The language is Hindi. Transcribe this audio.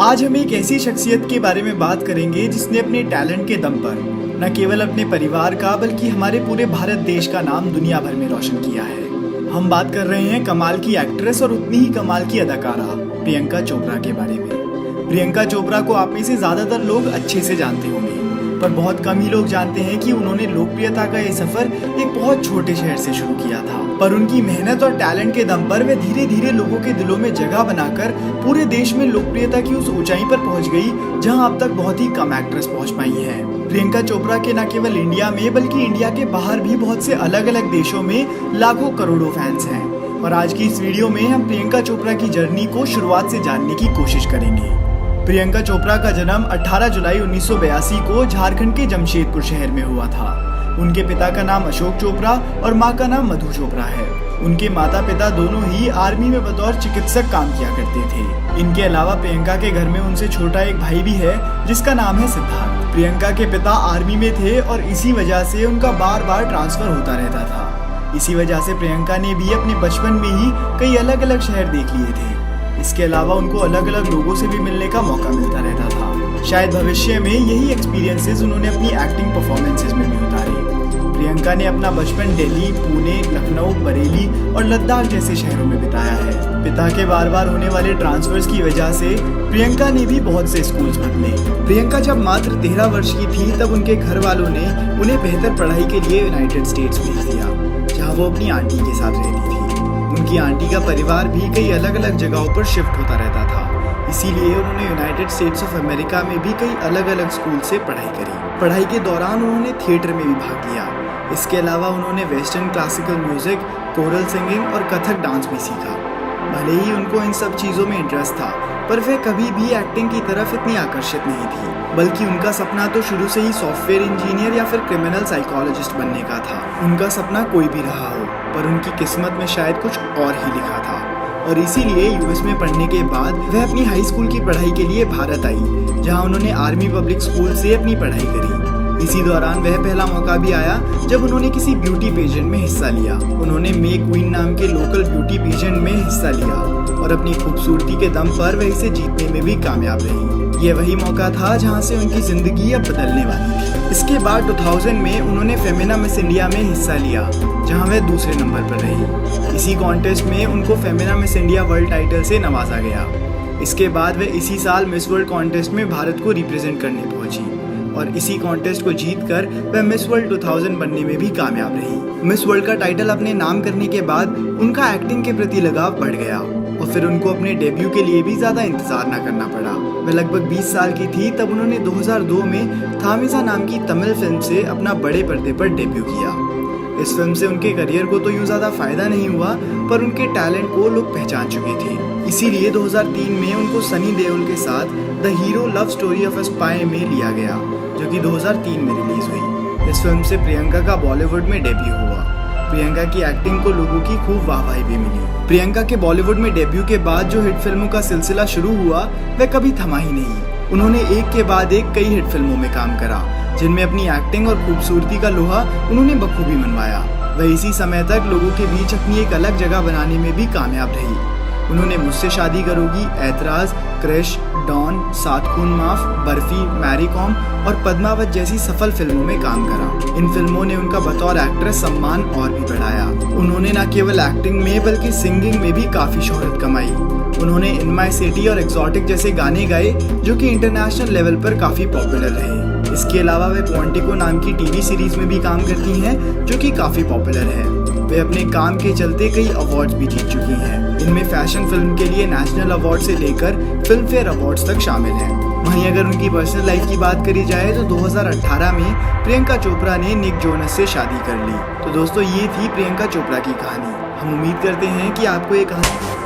आज हम एक ऐसी शख्सियत के बारे में बात करेंगे जिसने अपने टैलेंट के दम पर न केवल अपने परिवार का बल्कि हमारे पूरे भारत देश का नाम दुनिया भर में रोशन किया है। हम बात कर रहे हैं कमाल की एक्ट्रेस और उतनी ही कमाल की अदाकारा प्रियंका चोपड़ा के बारे में। प्रियंका चोपड़ा को आप में से ज्यादातर लोग अच्छे से जानते होंगे, पर बहुत कम ही लोग जानते हैं कि उन्होंने लोकप्रियता का ये सफर एक बहुत छोटे शहर से शुरू किया था। पर उनकी मेहनत और टैलेंट के दम पर वे धीरे धीरे लोगों के दिलों में जगह बनाकर पूरे देश में लोकप्रियता की उस ऊंचाई पर पहुंच गई जहां अब तक बहुत ही कम एक्ट्रेस पहुंच पाई हैं। प्रियंका चोपड़ा के न केवल इंडिया में बल्कि इंडिया के बाहर भी बहुत से अलग अलग देशों में लाखों करोड़ों फैंस हैं। और आज की इस वीडियो में हम प्रियंका चोपड़ा की जर्नी को शुरुआत से जानने की कोशिश करेंगे। प्रियंका चोपड़ा का जन्म 18 जुलाई 1982 को झारखंड के जमशेदपुर शहर में हुआ था। उनके पिता का नाम अशोक चोपड़ा और मां का नाम मधु चोपड़ा है। उनके माता पिता दोनों ही आर्मी में बतौर चिकित्सक काम किया करते थे। इनके अलावा प्रियंका के घर में उनसे छोटा एक भाई भी है जिसका नाम है सिद्धार्थ। प्रियंका के पिता आर्मी में थे और इसी वजह से उनका बार बार ट्रांसफर होता रहता था। इसी वजह से प्रियंका ने भी अपने बचपन में ही कई अलग अलग शहर देख लिए थे। इसके अलावा उनको अलग अलग लोगों से भी मिलने का मौका मिलता रहता था। शायद भविष्य में यही एक्सपीरियंसेस उन्होंने अपनी एक्टिंग परफॉर्मेंसेस में भी उतारे। प्रियंका ने अपना बचपन दिल्ली, पुणे, लखनऊ, बरेली और लद्दाख जैसे शहरों में बिताया है। पिता के बार बार होने वाले ट्रांसफर्स की वजह से प्रियंका ने भी बहुत से स्कूल्स बदले। प्रियंका जब मात्र 13 वर्ष की थी तब उनके घर वालों ने उन्हें बेहतर पढ़ाई के लिए यूनाइटेड स्टेट्स भेज दिया, जहाँ वो अपनी आंटी के साथ रहती थी। उनकी आंटी का परिवार भी कई अलग अलग जगहों पर शिफ्ट होता रहता था, इसीलिए उन्होंने यूनाइटेड स्टेट्स ऑफ अमेरिका में भी कई अलग अलग स्कूल से पढ़ाई करी। पढ़ाई के दौरान उन्होंने थिएटर में भी भाग लिया। इसके अलावा उन्होंने western classical music, coral singing और कथक डांस भी सीखा। भले ही उनको इन सब चीज़ों में इंटरेस्ट था, पर वे कभी भी एक्टिंग की तरफ इतनी आकर्षित नहीं थी, बल्कि उनका सपना तो शुरू से ही सॉफ्टवेयर इंजीनियर या फिर क्रिमिनल साइकोलॉजिस्ट बनने का था। उनका सपना कोई भी रहा हो, पर उनकी किस्मत में शायद कुछ और ही लिखा था। और इसीलिए यूएस में पढ़ने के बाद वह अपनी हाई स्कूल की पढ़ाई के लिए भारत आई, जहां उन्होंने आर्मी पब्लिक स्कूल से अपनी पढ़ाई करी। इसी दौरान वह पहला मौका भी आया जब उन्होंने किसी ब्यूटी पेजेंट में हिस्सा लिया। उन्होंने मे क्वीन नाम के लोकल ब्यूटी पेजेंट में हिस्सा लिया और अपनी खूबसूरती के दम पर वह इसे जीतने में भी कामयाब रही। यह वही मौका था जहां से उनकी जिंदगी अब बदलने वाली थी। इसके बाद 2000 में उन्होंने फेमिना मिस इंडिया में हिस्सा लिया, जहां वह दूसरे नंबर पर रही। इसी कॉन्टेस्ट में उनको Femina miss India world title से नवाजा गया। इसके बाद वह इसी साल मिस वर्ल्ड कॉन्टेस्ट में भारत को रिप्रेजेंट करने पहुंची और इसी कॉन्टेस्ट को जीतकर वह मिस वर्ल्ड 2000 बनने में भी कामयाब रही। मिस वर्ल्ड का टाइटल अपने नाम करने के बाद उनका एक्टिंग के प्रति लगाव बढ़ गया और फिर उनको अपने डेब्यू के लिए भी ज्यादा इंतजार न करना पड़ा। वह लगभग 20 साल की थी तब उन्होंने 2002 में थामिजा नाम की तमिल फिल्म से अपना बड़े पर्दे पर डेब्यू किया। इस फिल्म से उनके करियर को तो यूं ज्यादा फायदा नहीं हुआ, पर उनके टैलेंट को लोग पहचान चुके थे। इसीलिए 2003 में उनको सनी देओल के साथ the hero love story of a spy में लिया गया, जो कि 2003 में रिलीज हुई। इस फिल्म से प्रियंका का बॉलीवुड में डेब्यू हुआ। प्रियंका की एक्टिंग को लोगों की खूब वाहवाही भी मिली। प्रियंका के बॉलीवुड में डेब्यू के बाद जो हिट फिल्मों का सिलसिला शुरू हुआ वह कभी थमा ही नहीं। उन्होंने एक के बाद एक कई हिट फिल्मों में काम करा, जिनमें अपनी एक्टिंग और खूबसूरती का लोहा उन्होंने बखूबी मनवाया। वह इसी समय तक लोगों के बीच अपनी एक अलग जगह बनाने में भी कामयाब रही। उन्होंने मुझसे शादी करोगी, ऐतराज, क्रिश, डॉन, सात खून माफ, बर्फी, मैरी कॉम और पद्मावत जैसी सफल फिल्मों में काम करा। इन फिल्मों ने उनका बतौर एक्ट्रेस सम्मान और भी बढ़ाया। उन्होंने न केवल एक्टिंग में बल्कि सिंगिंग में भी काफी शोहरत कमाई। उन्होंने इन माई सिटी और एक्सोटिक जैसे गाने गाए जो कि इंटरनेशनल लेवल पर काफी पॉपुलर रहे। इसके अलावा वे क्वांटिको नाम की टीवी सीरीज में भी काम करती हैं, जो कि काफी पॉपुलर है। वे अपने काम के चलते कई अवार्ड्स भी जीत चुकी हैं। इनमें फैशन फिल्म के लिए नेशनल अवार्ड से लेकर फिल्म फेयर अवार्ड्स तक शामिल हैं। वहीं अगर उनकी पर्सनल लाइफ की बात करी जाए तो 2018 में प्रियंका चोपड़ा ने निक जोनस से शादी कर ली। तो दोस्तों, ये थी प्रियंका चोपड़ा की कहानी। हम उम्मीद करते हैं कि आपको ये कहानी